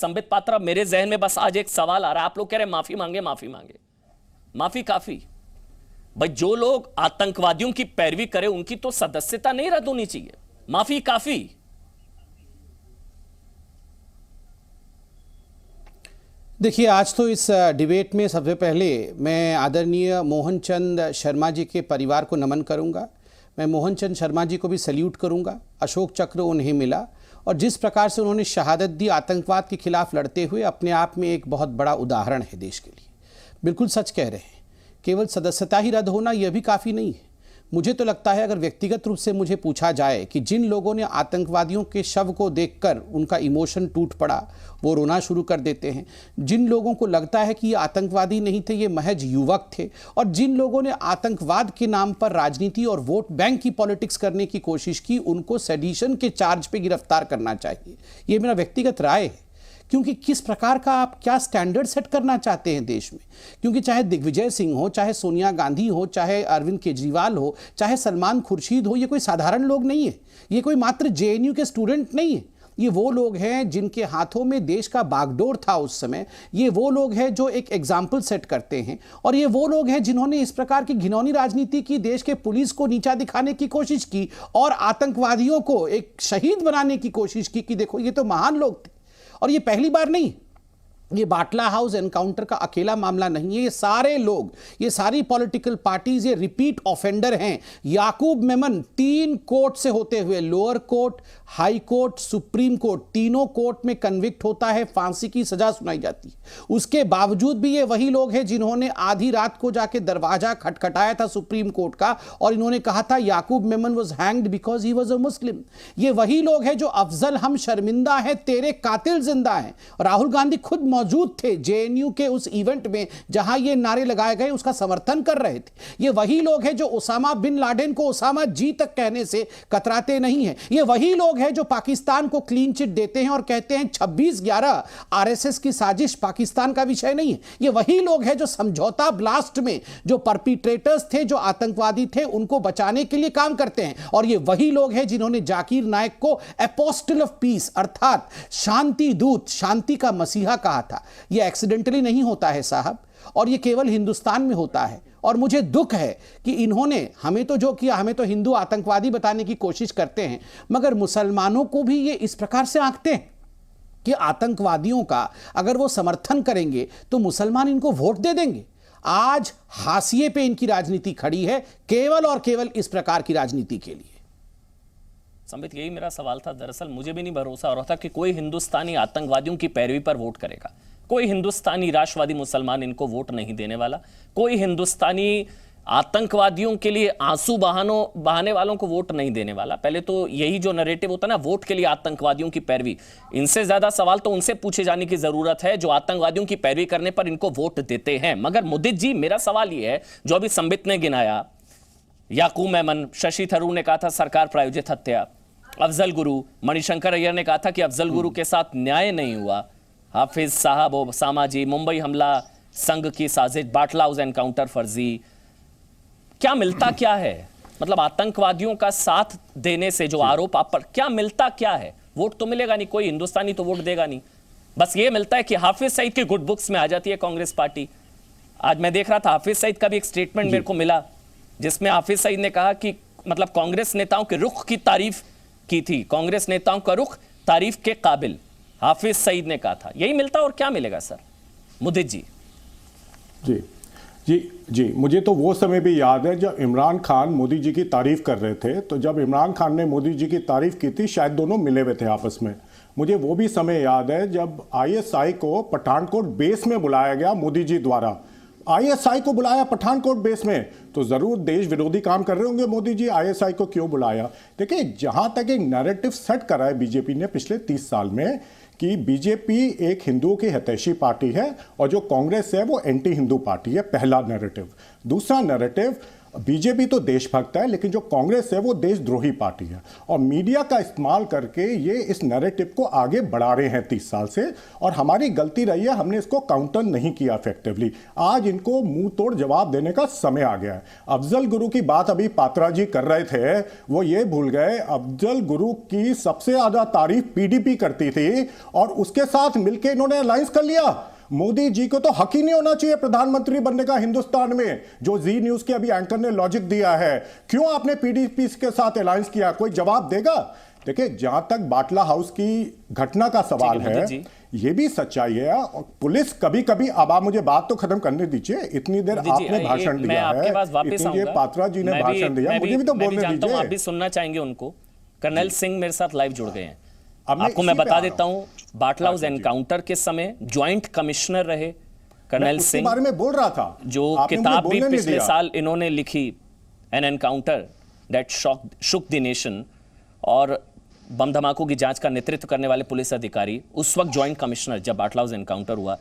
संबित पात्रा, मेरे जहन में बस आज एक सवाल आ रहा है। आप लोग कह रहे हैं माफी मांगे माफी मांगे, माफी काफी? भाई जो लोग आतंकवादियों की पैरवी करें उनकी तो सदस्यता नहीं रद्द होनी चाहिए, माफी काफी? देखिए, आज तो इस डिबेट में सबसे पहले मैं आदरणीय मोहन चंद शर्मा जी के परिवार को नमन करूंगा। मैं मोहन चंद शर्मा जी को भी सल्यूट करूंगा। अशोक चक्र उन्हें मिला और जिस प्रकार से उन्होंने शहादत दी आतंकवाद के खिलाफ लड़ते हुए, अपने आप में एक बहुत बड़ा उदाहरण है देश के लिए। बिल्कुल सच कह रहे हैं, केवल सदस्यता ही रद्द होना यह भी काफ़ी नहीं है। मुझे तो लगता है, अगर व्यक्तिगत रूप से मुझे पूछा जाए कि जिन लोगों ने आतंकवादियों के शव को देखकर उनका इमोशन टूट पड़ा, वो रोना शुरू कर देते हैं, जिन लोगों को लगता है कि ये आतंकवादी नहीं थे, ये महज युवक थे, और जिन लोगों ने आतंकवाद के नाम पर राजनीति और वोट बैंक की पॉलिटिक्स करने की कोशिश की, उनको सेडिशन के चार्ज पे गिरफ्तार करना चाहिए। ये मेरा व्यक्तिगत राय है। क्योंकि किस प्रकार का आप क्या स्टैंडर्ड सेट करना चाहते हैं देश में। क्योंकि चाहे दिग्विजय सिंह हो, चाहे सोनिया गांधी हो, चाहे अरविंद केजरीवाल हो, चाहे सलमान खुर्शीद हो, ये कोई साधारण लोग नहीं है। ये कोई मात्र जेएनयू के स्टूडेंट नहीं है। ये वो लोग हैं जिनके हाथों में देश का बागडोर था उस समय। ये वो लोग हैं जो एक एग्जाम्पल सेट करते हैं, और ये वो लोग हैं जिन्होंने इस प्रकार की घिनौनी राजनीति की, देश के पुलिस को नीचा दिखाने की कोशिश की और आतंकवादियों को एक शहीद बनाने की कोशिश की कि देखो ये तो महान लोग थे। और ये पहली बार नहीं, ये बाटला हाउस एनकाउंटर का अकेला मामला नहीं है। ये सारे लोग, ये सारी पॉलिटिकल पार्टीज, ये रिपीट ऑफेंडर हैं। याकूब मेमन 3 कोर्ट से होते हुए, lower court, high court, supreme court, तीनों कोर्ट में कन्विक्ट होता है, फांसी की सजा सुनाई जाती है। उसके बावजूद भी ये वही लोग हैं जिन्होंने आधी रात को जाके दरवाजा खटखटाया था सुप्रीम कोर्ट का, और इन्होंने कहा था Yakub Memon was hanged because he was a Muslim. ये वही लोग हैं जो अफजल हम शर्मिंदा है, तेरे कातिल जिंदा है। राहुल गांधी खुद मौजूद थे जेएनयू के उस इवेंट में जहां ये नारे लगाए गए, उसका समर्थन कर रहे थे। ये वही लोग हैं जो ओसामा बिन लादेन को ओसामा जी तक कहने से कतराते नहीं हैं। ये वही लोग हैं जो पाकिस्तान को क्लीन चिट देते हैं और कहते हैं 26/11 आरएसएस की साजिश पाकिस्तान का विषय नहीं है। ये वही लोग हैं जो समझौता ब्लास्ट में जो परपिट्रेटर्स थे, जो आतंकवादी थे, उनको बचाने के लिए काम करते हैं। और ये वही लोग हैं जिन्होंने जाकिर नायक को एपोस्टल ऑफ पीस अर्थात शांति दूत, शांति का मसीहा कहा था। यह एक्सीडेंटली नहीं होता है साहब, और यह केवल हिंदुस्तान में होता है। और मुझे दुख है कि इन्होंने हमें तो जो किया, हमें तो हिंदू आतंकवादी बताने की कोशिश करते हैं, मगर मुसलमानों को भी ये इस प्रकार से आंकते हैं कि आतंकवादियों का अगर वो समर्थन करेंगे तो मुसलमान इनको वोट दे देंगे। आज हाशिए पे इनकी राजनीति खड़ी है, केवल और केवल इस प्रकार की राजनीति के लिए। संबित, यही मेरा सवाल था। दरअसल मुझे भी नहीं भरोसा हो रहा था कि कोई हिंदुस्तानी आतंकवादियों की पैरवी पर वोट करेगा। कोई हिंदुस्तानी राष्ट्रवादी मुसलमान इनको वोट नहीं देने वाला। कोई हिंदुस्तानी आतंकवादियों के लिए आंसू बहाने वालों को वोट नहीं देने वाला। पहले तो यही जो नैरेटिव होता है ना, वोट के लिए आतंकवादियों की पैरवी, इनसे ज्यादा सवाल तो उनसे पूछे जाने की जरूरत है जो आतंकवादियों की पैरवी करने पर इनको वोट देते हैं। मगर मुदित जी, मेरा सवाल यह है, जो अभी संबित ने गिनाया, याकूब मेमन, शशि थरूर ने कहा था सरकार प्रायोजित हत्या, अफजल गुरु, मणिशंकर अय्यर ने कहा था कि अफजल गुरु के साथ न्याय नहीं हुआ, हाफिज साहब, ओसामा जी, मुंबई हमला संघ की साजिश, बाटला हाउस एनकाउंटर फर्जी। क्या मिलता क्या है? मतलब आतंकवादियों का साथ देने से जो आरोप आप पर, क्या मिलता क्या है? वोट तो मिलेगा नहीं, कोई हिंदुस्तानी तो वोट देगा नहीं। बस ये मिलता है कि हाफिज सईद के गुड बुक्स में आ जाती है कांग्रेस पार्टी। आज मैं देख रहा था, हाफिज सईद का भी एक स्टेटमेंट मेरे को मिला जिसमें हाफिज सईद ने कहा कि मतलब कांग्रेस नेताओं के रुख की तारीफ की थी, कांग्रेस नेताओं का रुख तारीफ के काबिल, हाफिज सईद ने कहा था। यही मिलता और क्या मिलेगा सर? मुदित जी। जी जी जी, मुझे तो वो समय भी याद है जब इमरान खान मोदी जी की तारीफ कर रहे थे। तो जब इमरान खान ने मोदी जी की तारीफ की थी, शायद दोनों मिले हुए थे आपस में। मुझे वो भी समय याद है जब आईएसआई को पठानकोट बेस में बुलाया गया मोदी जी द्वारा। आईएसआई को बुलाया पठानकोट बेस में, तो जरूर देश विरोधी काम कर रहे होंगे मोदी जी। आईएसआई को क्यों बुलाया? देखिए, जहां तक एक नैरेटिव सेट करा है बीजेपी ने पिछले 30 साल में कि बीजेपी एक हिंदुओं की हितैषी पार्टी है और जो कांग्रेस है वो एंटी हिंदू पार्टी है, पहला नैरेटिव। दूसरा नैरेटिव, बीजेपी तो देशभक्त है, लेकिन जो कांग्रेस है वो देशद्रोही पार्टी है, और मीडिया का इस्तेमाल करके ये इस नैरेटिव को आगे बढ़ा रहे हैं 30 साल से, और हमारी गलती रही है, हमने इसको काउंटर नहीं किया इफेक्टिवली। आज इनको मुंह तोड़ जवाब देने का समय आ गया है। अफजल गुरु की बात अभी पात्रा जी कर रहे थे, वो ये भूल गए अफजल गुरु की सबसे ज्यादा तारीफ पीडीपी करती थी, और उसके साथ मिलकर इन्होंने अलायंस कर लिया। मोदी जी को तो हक ही नहीं होना चाहिए प्रधानमंत्री बनने का हिंदुस्तान में, जो जी न्यूज के अभी एंकर ने लॉजिक दिया है। क्यों आपने पीडीपी के साथ अलायंस किया? कोई जवाब देगा? देखिए, जहां तक बाटला हाउस की घटना का सवाल है, ये भी सच्चाई है। और पुलिस कभी कभी, अब आप मुझे बात तो खत्म करने दीजिए, इतनी देर आपने भाषण दिया है, इतनी देर पात्रा जी ने भाषण दिया, मुझे भी तो बोलने दीजिए। आप भी सुनना चाहेंगे उनको। कर्नल सिंह मेरे साथ लाइव जुड़ गए हैं। आपको मैं बता देता हूं, बाटला हाउस एनकाउंटर के समय ज्वाइंट कमिश्नर रहे कर्नल सिंह, बारे में बोल रहा था, जो किताब भी पिछले साल इन्होंने लिखी, N encounter that shook the nation, और बम धमाकों की जांच का नेतृत्व करने वाले पुलिस अधिकारी, उस वक्त ज्वाइंट कमिश्नर जब बाटला हाउस एनकाउंटर हुआ।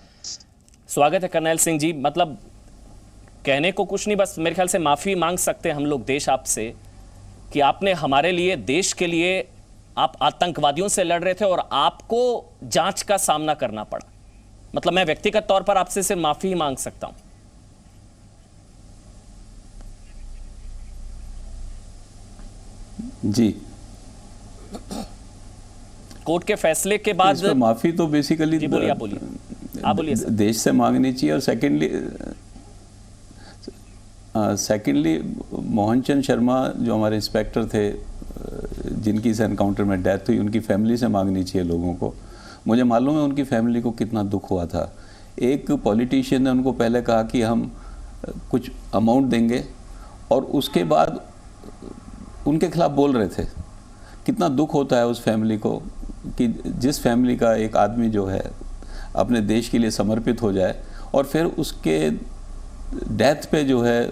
स्वागत है कर्नल सिंह जी। मतलब कहने को कुछ नहीं, बस मेरे ख्याल से माफी मांग सकते हैं हम लोग देश आपसे कि आपने हमारे लिए, देश के लिए, आप आतंकवादियों से लड़ रहे थे और आपको जांच का सामना करना पड़ा। मतलब मैं व्यक्तिगत तौर पर आपसे सिर्फ माफी ही मांग सकता हूं। जी, कोर्ट के फैसले के बाद माफी तो बेसिकली आप बोलिए सर। देश से मांगनी चाहिए। और सेकेंडली मोहन चंद शर्मा जो हमारे इंस्पेक्टर थे, जिनकी इस एनकाउंटर में डेथ हुई, उनकी फैमिली से मांगनी चाहिए लोगों को। मुझे मालूम है उनकी फैमिली को कितना दुख हुआ था। एक पॉलिटिशियन ने उनको पहले कहा कि हम कुछ अमाउंट देंगे, और उसके बाद उनके खिलाफ बोल रहे थे। कितना दुख होता है उस फैमिली को कि जिस फैमिली का एक आदमी जो है अपने देश के लिए समर्पित हो जाए, और फिर उसके डेथ पे जो है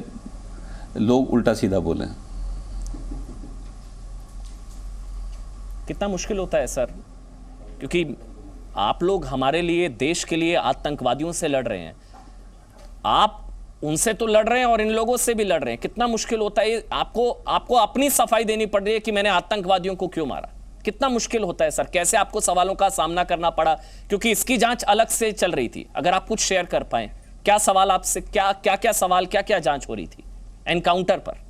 लोग उल्टा सीधा बोलें। कितना मुश्किल होता है सर, क्योंकि आप लोग हमारे लिए, देश के लिए आतंकवादियों से लड़ रहे हैं, आप उनसे तो लड़ रहे हैं और इन लोगों से भी लड़ रहे हैं। कितना मुश्किल होता है। आपको अपनी सफाई देनी पड़ रही है कि मैंने आतंकवादियों को क्यों मारा। कितना मुश्किल होता है सर, कैसे आपको सवालों का सामना करना पड़ा, क्योंकि इसकी जांच अलग से चल रही थी। अगर आप कुछ शेयर कर पाए, क्या सवाल आपसे, क्या सवाल, क्या जांच हो रही थी एनकाउंटर पर?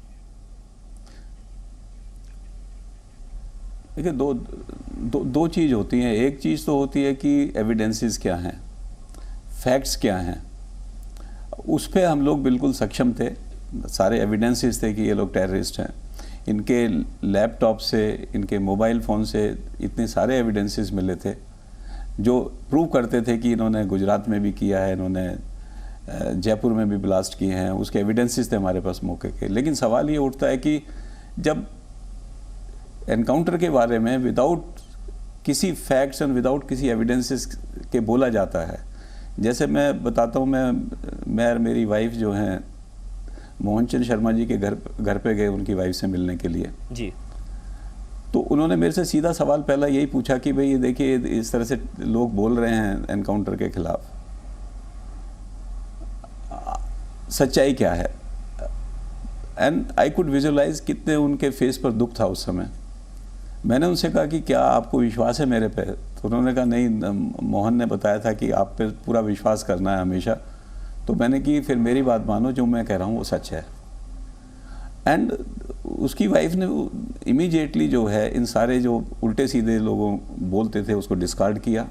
देखिए, दो चीज़ होती हैं। एक चीज़ तो होती है कि एविडेंसेस क्या हैं, फैक्ट्स क्या हैं, उस पर हम लोग बिल्कुल सक्षम थे। सारे एविडेंसेस थे कि ये लोग टेररिस्ट हैं। इनके लैपटॉप से, इनके मोबाइल फ़ोन से इतने सारे एविडेंसेस मिले थे जो प्रूव करते थे कि इन्होंने गुजरात में भी किया है, इन्होंने जयपुर में भी ब्लास्ट किए हैं। उसके एविडेंसेस थे हमारे पास मौके के। लेकिन सवाल ये उठता है कि जब एनकाउंटर के बारे में विदाउट किसी फैक्ट्स एंड विदाउट किसी एविडेंसेस के बोला जाता है, जैसे मैं बताता हूँ, मैं और मेरी वाइफ जो हैं मोहन चंद शर्मा जी के घर पे गए उनकी वाइफ से मिलने के लिए जी। तो उन्होंने मेरे से सीधा सवाल पहला यही पूछा कि भाई ये देखिए, इस तरह से लोग बोल रहे हैं एनकाउंटर के खिलाफ, सच्चाई क्या है? एंड आई कुड विजुअलाइज कितने उनके फेस पर दुख था उस समय। मैंने उनसे कहा कि क्या आपको विश्वास है मेरे पे? तो उन्होंने कहा नहीं, मोहन ने बताया था कि आप पे पूरा विश्वास करना है हमेशा। तो मैंने कि फिर मेरी बात मानो, जो मैं कह रहा हूँ वो सच है। एंड उसकी वाइफ ने इमीडिएटली जो है इन सारे जो उल्टे सीधे लोगों बोलते थे उसको डिस्कार्ड किया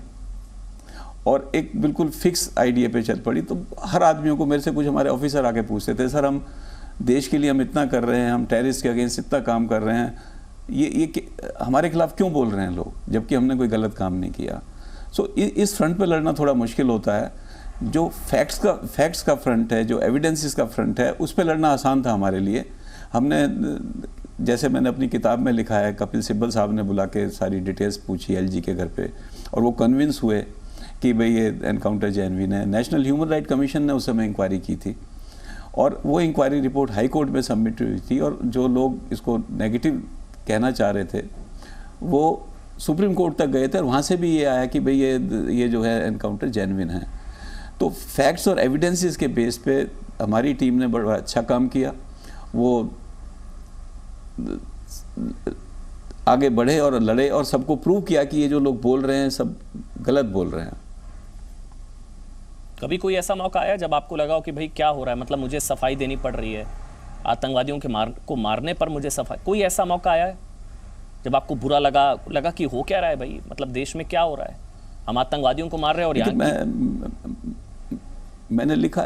और एक बिल्कुल फिक्स आइडिया पे चल पड़ी। तो हर आदमियों को, मेरे से कुछ हमारे ऑफिसर आके पूछते थे, सर हम देश के लिए हम इतना कर रहे हैं, हम टेररिस्ट के अगेंस्ट इतना काम कर रहे हैं, ये हमारे खिलाफ क्यों बोल रहे हैं लोग, जबकि हमने कोई गलत काम नहीं किया। सो इस फ्रंट पे लड़ना थोड़ा मुश्किल होता है। जो फैक्ट्स का फ्रंट है, जो एविडेंसेस का फ्रंट है, उस पर लड़ना आसान था हमारे लिए। हमने, जैसे मैंने अपनी किताब में लिखा है, कपिल सिब्बल साहब ने बुला के सारी डिटेल्स पूछी एलजी के घर पे, और वो कन्विंस हुए कि भाई ये एनकाउंटर जेन्युइन है। नेशनल ह्यूमन राइट कमीशन ने उस समय इंक्वायरी की थी और वो इंक्वायरी रिपोर्ट हाई कोर्ट में सबमिट हुई थी, और जो लोग इसको नेगेटिव कहना चाह रहे थे वो सुप्रीम कोर्ट तक गए थे, और वहाँ से भी ये आया कि भाई ये जो है एनकाउंटर जेन्युइन है। तो फैक्ट्स और एविडेंसेस के बेस पे हमारी टीम ने बड़ा अच्छा काम किया, वो आगे बढ़े और लड़े और सबको प्रूव किया कि ये जो लोग बोल रहे हैं सब गलत बोल रहे हैं। कभी कोई ऐसा मौका आया जब आपको लगा हो कि भाई क्या हो रहा है, मतलब मुझे सफाई देनी पड़ रही है, आतंकवादियों के मारने पर मुझे सफाई, कोई ऐसा मौका आया है जब आपको बुरा लगा कि हो क्या रहा है भाई, मतलब देश में क्या हो रहा है, हम आतंकवादियों को मार रहे हैं और यहाँ मैंने लिखा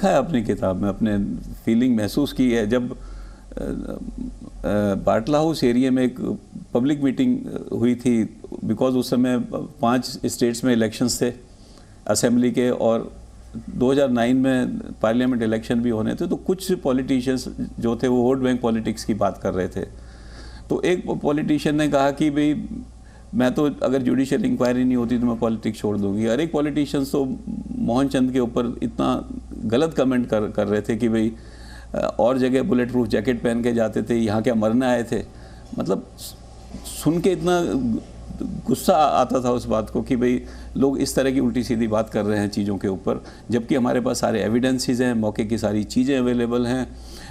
है अपनी किताब में, अपने फीलिंग महसूस की है जब बाटला हाउस एरिया में एक पब्लिक मीटिंग हुई थी, बिकॉज उस समय 5 स्टेट्स में इलेक्शंस थे असेंबली के और 2009 में पार्लियामेंट इलेक्शन भी होने थे। तो कुछ पॉलिटिशियंस जो थे वो वोट बैंक पॉलिटिक्स की बात कर रहे थे। तो एक पॉलिटिशियन ने कहा कि भाई मैं तो अगर जुडिशियल इंक्वायरी नहीं होती तो मैं पॉलिटिक्स छोड़ दूंगी। और एक पॉलिटिशियन तो मोहन चंद के ऊपर इतना गलत कमेंट कर रहे थे कि भाई और जगह बुलेट प्रूफ जैकेट पहन के जाते थे, यहाँ क्या मरने आए थे। मतलब सुन के इतना गुस्सा आता था उस बात को कि भाई लोग इस तरह की उल्टी सीधी बात कर रहे हैं चीज़ों के ऊपर, जबकि हमारे पास सारे एविडेंसेस हैं, मौके की सारी चीज़ें अवेलेबल हैं।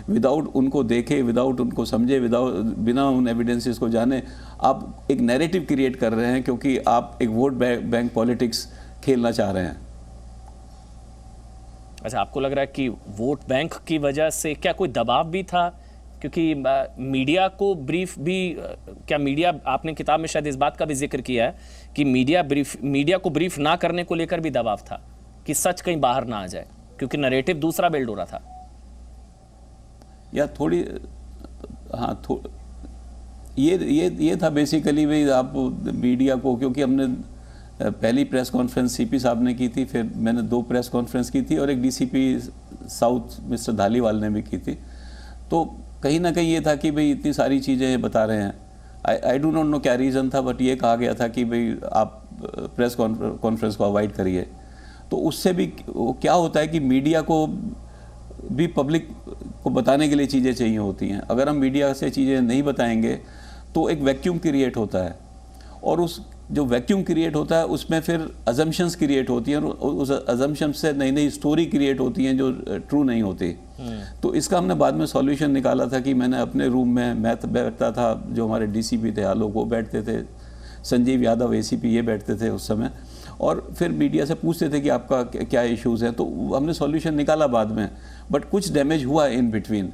विदाउट उनको देखे, विदाउट उनको समझे, बिना उन एविडेंसेस को जाने आप एक नैरेटिव क्रिएट कर रहे हैं, क्योंकि आप एक वोट बैंक पॉलिटिक्स खेलना चाह रहे हैं। अच्छा, आपको लग रहा है कि वोट बैंक की वजह से क्या कोई दबाव भी था? क्योंकि मीडिया को ब्रीफ भी, क्या मीडिया, आपने किताब में शायद इस बात का भी जिक्र किया है कि मीडिया को ब्रीफ ना करने को लेकर भी दबाव था कि सच कहीं बाहर ना आ जाए, क्योंकि नैरेटिव दूसरा बिल्ड हो रहा था। या थोड़ी हाँ, ये था बेसिकली भाई आप मीडिया को, क्योंकि हमने पहली प्रेस कॉन्फ्रेंस सीपी साहब ने की थी, फिर मैंने 2 प्रेस कॉन्फ्रेंस की थी और एक डीसीपी साउथ मिस्टर धालीवाल ने भी की थी। तो कहीं ना कहीं ये था कि भाई इतनी सारी चीज़ें बता रहे हैं, आई डू नॉट नो क्या रीज़न था, बट ये कहा गया था कि भाई आप प्रेस कॉन्फ्रेंस को अवॉइड करिए। तो उससे भी क्या होता है कि मीडिया को भी पब्लिक को बताने के लिए चीज़ें चाहिए होती हैं। अगर हम मीडिया से चीज़ें नहीं बताएंगे तो एक वैक्यूम क्रिएट होता है, और उस जो वैक्यूम क्रिएट होता है उसमें फिर अजम्पशंस क्रिएट होती हैं, और उस अजम्पशन से नई नई स्टोरी क्रिएट होती हैं जो ट्रू नहीं होती। तो इसका हमने बाद में सॉल्यूशन निकाला था कि मैंने अपने रूम में, मैं बैठता था, जो हमारे डीसीपी थे आलोक वो बैठते थे, संजीव यादव एसीपी ये बैठते थे उस समय, और फिर मीडिया से पूछते थे कि आपका क्या इश्यूज़ हैं। तो हमने सॉल्यूशन निकाला बाद में, बट कुछ डैमेज हुआ इन बिटवीन,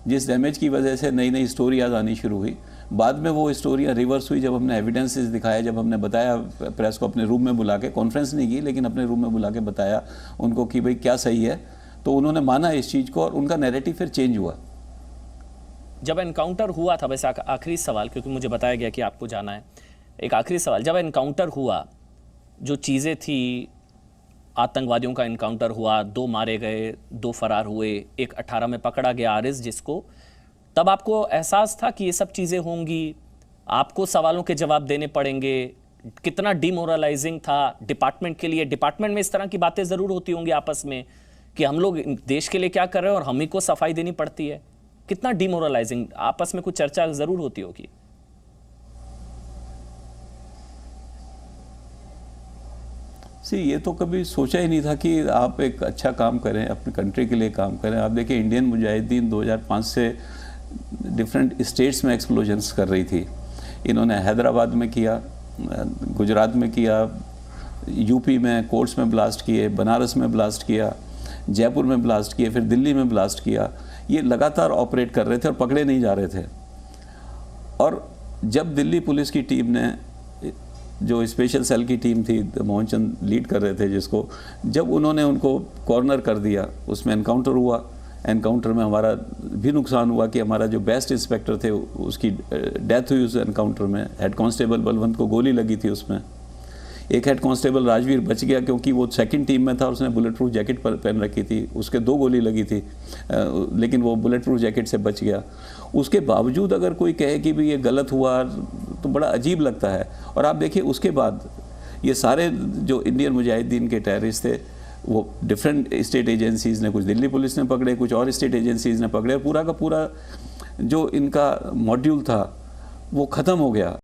जिस डैमेज की वजह से नई नई स्टोरियाँ आनी शुरू हुई। बाद में वो स्टोरियाँ रिवर्स हुई जब हमने एविडेंसेस दिखाया, जब हमने बताया प्रेस को अपने रूम में बुला के, कॉन्फ्रेंस नहीं की लेकिन अपने रूम में बुला के बताया उनको कि भाई क्या सही है, तो उन्होंने माना इस चीज़ को और उनका नैरेटिव फिर चेंज हुआ। जब एनकाउंटर हुआ था, वैसे आखिरी सवाल, क्योंकि मुझे बताया गया कि आपको जाना है, एक आखिरी सवाल, जब एनकाउंटर हुआ, जो चीज़ें थी, आतंकवादियों का एनकाउंटर हुआ, 2 मारे गए, 2 फरार हुए, एक 18 में पकड़ा गया आरिस जिसको, तब आपको एहसास था कि ये सब चीज़ें होंगी, आपको सवालों के जवाब देने पड़ेंगे? कितना डिमोरलाइजिंग था डिपार्टमेंट के लिए? डिपार्टमेंट में इस तरह की बातें ज़रूर होती होंगी आपस में कि हम लोग देश के लिए क्या कर रहे हैं और हम ही को सफाई देनी पड़ती है। कितना डिमोरलाइजिंग, आपस में कुछ चर्चा ज़रूर होती होगी। ये तो कभी सोचा ही नहीं था कि आप एक अच्छा काम करें, अपनी कंट्री के लिए काम करें। आप देखिए, इंडियन मुजाहिदीन 2005 से डिफरेंट स्टेट्स में एक्सप्लोजन्स कर रही थी। इन्होंने हैदराबाद में किया, गुजरात में किया, यूपी में कोर्ट्स में ब्लास्ट किए, बनारस में ब्लास्ट किया, जयपुर में ब्लास्ट किए, फिर दिल्ली में ब्लास्ट किया। ये लगातार ऑपरेट कर रहे थे और पकड़े नहीं जा रहे थे। और जब दिल्ली पुलिस की टीम ने, जो स्पेशल सेल की टीम थी, मोहन चंद लीड कर रहे थे जिसको, जब उन्होंने उनको कॉर्नर कर दिया, उसमें एनकाउंटर हुआ। एनकाउंटर में हमारा भी नुकसान हुआ कि हमारा जो बेस्ट इंस्पेक्टर थे उसकी डेथ हुई उस एनकाउंटर में। हेड कांस्टेबल बलवंत को गोली लगी थी उसमें। एक हेड कांस्टेबल राजवीर बच गया क्योंकि वो सेकंड टीम में था और उसने बुलेट प्रूफ जैकेट पहन रखी थी, उसके 2 गोली लगी थी, लेकिन वो बुलेट प्रूफ जैकेट से बच गया। उसके बावजूद अगर कोई कहे कि भी ये गलत हुआ तो बड़ा अजीब लगता है। और आप देखिए, उसके बाद ये सारे जो इंडियन मुजाहिदीन के टेररिस्ट थे वो डिफरेंट स्टेट एजेंसीज़ ने, कुछ दिल्ली पुलिस ने पकड़े, कुछ और स्टेट एजेंसीज़ ने पकड़े, पूरा का पूरा जो इनका मॉड्यूल था वो ख़त्म हो गया।